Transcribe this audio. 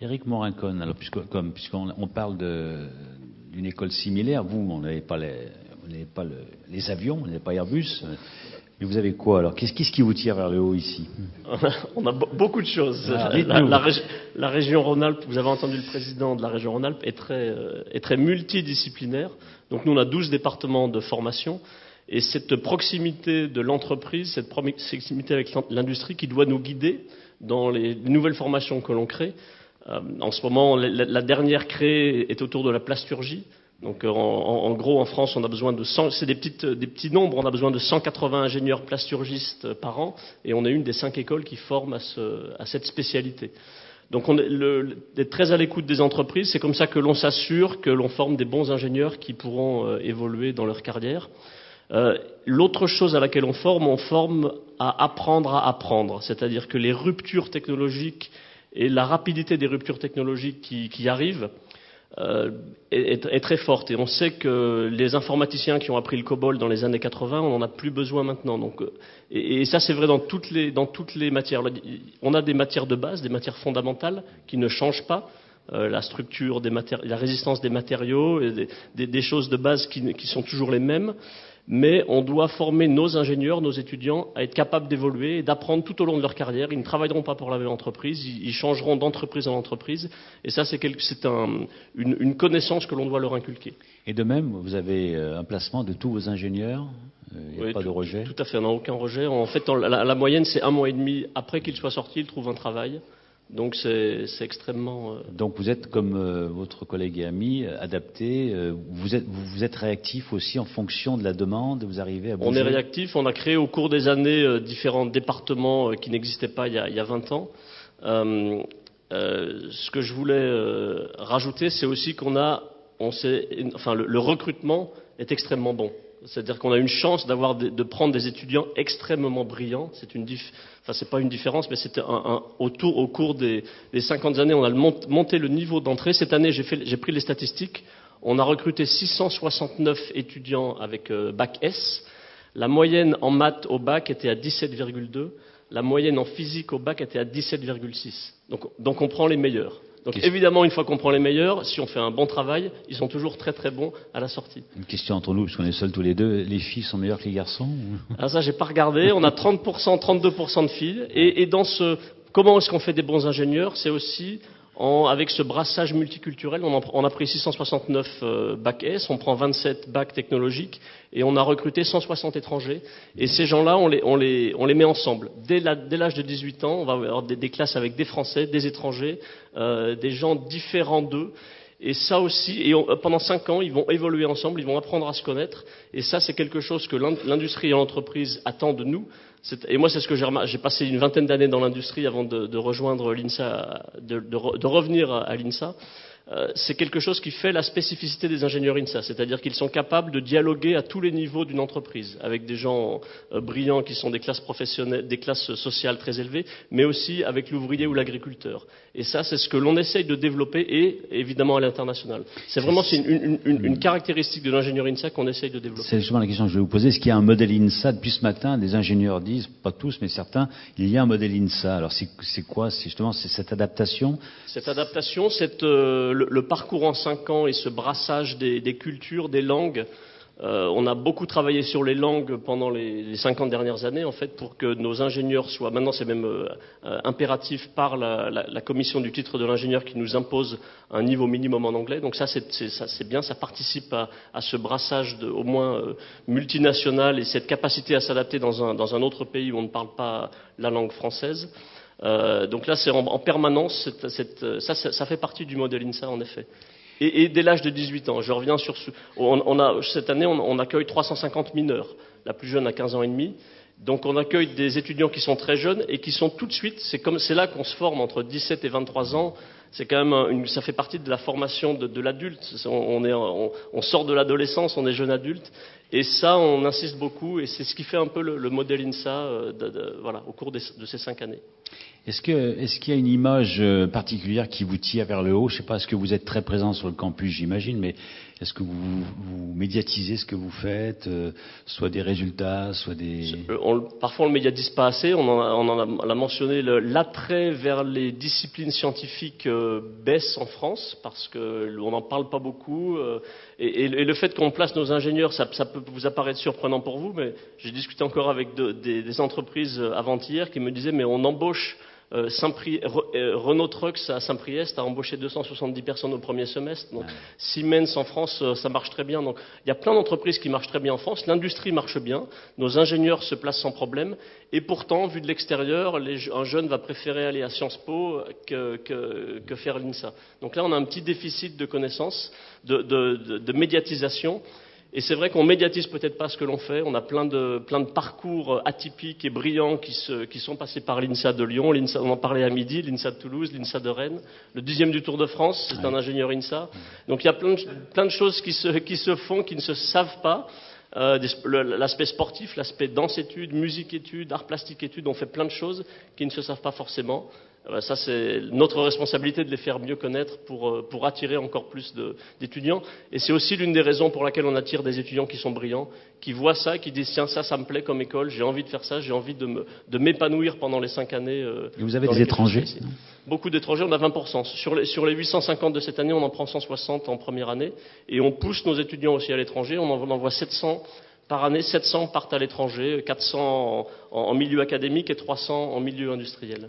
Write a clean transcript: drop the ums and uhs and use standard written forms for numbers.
Éric Morin-Cohn, alors puisqu'on parle d'une école similaire, vous, on n'avez pas les avions, on n'avez pas Airbus, mais vous avez quoi alors? Qu'est-ce qui vous tire vers le haut ici? On a beaucoup de choses. La région Rhône-Alpes, vous avez entendu le président de la région Rhône-Alpes, est très multidisciplinaire. Donc nous, on a 12 départements de formation. Et cette proximité de l'entreprise, cette proximité avec l'industrie qui doit nous guider dans les nouvelles formations que l'on crée. En ce moment, la dernière créée est autour de la plasturgie. Donc en gros, en France, on a besoin de 100, c'est des petits nombres, on a besoin de 180 ingénieurs plasturgistes par an, et on est une des 5 écoles qui forment à cette spécialité. Donc on est très à l'écoute des entreprises, c'est comme ça que l'on s'assure que l'on forme des bons ingénieurs qui pourront évoluer dans leur carrière. L'autre chose à laquelle on forme à apprendre, c'est-à-dire que les ruptures technologiques et la rapidité des ruptures technologiques qui arrivent est très forte. Et on sait que les informaticiens qui ont appris le COBOL dans les années 80, on n'en a plus besoin maintenant. Donc, et ça, c'est vrai dans toutes les matières. On a des matières de base, des matières fondamentales qui ne changent pas. La structure, la résistance des matériaux, et des choses de base qui sont toujours les mêmes. Mais on doit former nos ingénieurs, nos étudiants à être capables d'évoluer et d'apprendre tout au long de leur carrière. Ils ne travailleront pas pour la même entreprise, ils changeront d'entreprise en entreprise. Et ça, c'est une connaissance que l'on doit leur inculquer. Et de même, vous avez un placement de tous vos ingénieurs? Il n'y a pas de rejet? Tout à fait, on n'a aucun rejet. En fait, la moyenne, c'est 1 mois et demi après qu'ils soient sortis, ils trouvent un travail. Donc c'est extrêmement... Donc vous êtes, comme votre collègue et ami, adapté, vous êtes réactif aussi en fonction de la demande, vous arrivez à bouger? On est réactif, on a créé au cours des années différents départements qui n'existaient pas il y a 20 ans. Ce que je voulais rajouter, c'est aussi le recrutement est extrêmement bon. C'est-à-dire qu'on a une chance de prendre des étudiants extrêmement brillants. C'est pas une différence, mais c'était au cours des 50 années, on a monté le niveau d'entrée. Cette année, j'ai pris les statistiques. On a recruté 669 étudiants avec bac S. La moyenne en maths au bac était à 17,2. La moyenne en physique au bac était à 17,6. Donc on prend les meilleurs. Donc évidemment, une fois qu'on prend les meilleurs, si on fait un bon travail, ils sont toujours très très bons à la sortie. Une question entre nous, puisqu'on est seuls tous les deux, les filles sont meilleures que les garçons? Ah, ça, j'ai pas regardé. On a 30%, 32% de filles. Et comment est-ce qu'on fait des bons ingénieurs? C'est aussi avec ce brassage multiculturel. On a pris 669 bac S, on prend 27 bacs technologiques et on a recruté 160 étrangers. Et ces gens-là, on les met ensemble. Dès l'âge de 18 ans, on va avoir des classes avec des Français, des étrangers, des gens différents d'eux. Et ça aussi, pendant 5 ans, ils vont évoluer ensemble, ils vont apprendre à se connaître. Et ça, c'est quelque chose que l'industrie et l'entreprise attendent de nous. Et moi, c'est ce que j'ai passé une vingtaine d'années dans l'industrie avant de rejoindre l'INSA, de revenir à l'INSA. C'est quelque chose qui fait la spécificité des ingénieurs INSA, c'est-à-dire qu'ils sont capables de dialoguer à tous les niveaux d'une entreprise, avec des gens brillants qui sont des classes professionnelles, des classes sociales très élevées, mais aussi avec l'ouvrier ou l'agriculteur. Et ça, c'est ce que l'on essaye de développer, et évidemment à l'international. C'est vraiment une caractéristique de l'ingénieur INSA qu'on essaye de développer. C'est justement la question que je vais vous poser. Est-ce qu'il y a un modèle INSA? Depuis ce matin, des ingénieurs disent, pas tous, mais certains, il y a un modèle INSA. Alors c'est quoi? C'est justement cette adaptation? Cette adaptation, le parcours en 5 ans et ce brassage des cultures, des langues. On a beaucoup travaillé sur les langues pendant les 50 dernières années, en fait, pour que nos ingénieurs soient... Maintenant, c'est même impératif par la commission du titre de l'ingénieur qui nous impose un niveau minimum en anglais. Donc ça, c'est bien, ça participe à ce brassage au moins multinational et cette capacité à s'adapter dans un autre pays où on ne parle pas la langue française. Donc là, c'est en permanence, ça fait partie du modèle INSA, en effet. Et dès l'âge de 18 ans, je reviens sur cette année, on accueille 350 mineurs. La plus jeune a 15 ans et demi. Donc on accueille des étudiants qui sont très jeunes et qui sont tout de suite, c'est là qu'on se forme entre 17 et 23 ans. C'est quand même ça fait partie de la formation de l'adulte. On sort de l'adolescence, on est jeune adulte. Et ça, on insiste beaucoup, et c'est ce qui fait un peu le modèle INSA au cours de ces 5 années. Est-ce qu'il y a une image particulière qui vous tire vers le haut? Je ne sais pas, est-ce que vous êtes très présent sur le campus, j'imagine, mais Est-ce que vous médiatisez ce que vous faites, soit des résultats, soit des... Parfois on le médiatise pas assez, on l'a mentionné, l'attrait vers les disciplines scientifiques baisse en France, parce qu'on n'en parle pas beaucoup, et le fait qu'on place nos ingénieurs, ça peut vous apparaître surprenant pour vous, mais j'ai discuté encore avec des entreprises avant-hier qui me disaient, mais on embauche... Renault Trucks à Saint-Priest a embauché 270 personnes au premier semestre. Donc, Siemens en France, ça marche très bien. Donc, il y a plein d'entreprises qui marchent très bien en France. L'industrie marche bien. Nos ingénieurs se placent sans problème. Et pourtant, vu de l'extérieur, un jeune va préférer aller à Sciences Po que faire l'INSA. Donc là, on a un petit déficit de connaissances, de médiatisation. Et c'est vrai qu'on médiatise peut-être pas ce que l'on fait. On a plein de parcours atypiques et brillants qui sont passés par l'INSA de Lyon, on en parlait à midi, l'INSA de Toulouse, l'INSA de Rennes. Le 10e du Tour de France, c'est un ingénieur INSA. Donc il y a plein de choses qui se font, qui ne se savent pas. L'aspect sportif, l'aspect danse-études, musique-études, art plastique-études, on fait plein de choses qui ne se savent pas forcément. Ça, c'est notre responsabilité de les faire mieux connaître pour attirer encore plus d'étudiants. Et c'est aussi l'une des raisons pour laquelle on attire des étudiants qui sont brillants, qui voient ça, qui disent tiens, ça me plaît comme école, j'ai envie de faire ça, j'ai envie de m'épanouir pendant les 5 années. Et vous avez des étrangers? Beaucoup d'étrangers, on a 20%. Sur les 850 de cette année, on en prend 160 en première année. Et on pousse nos étudiants aussi à l'étranger, on en envoie 700 par année, 700 partent à l'étranger, 400 en milieu académique et 300 en milieu industriel.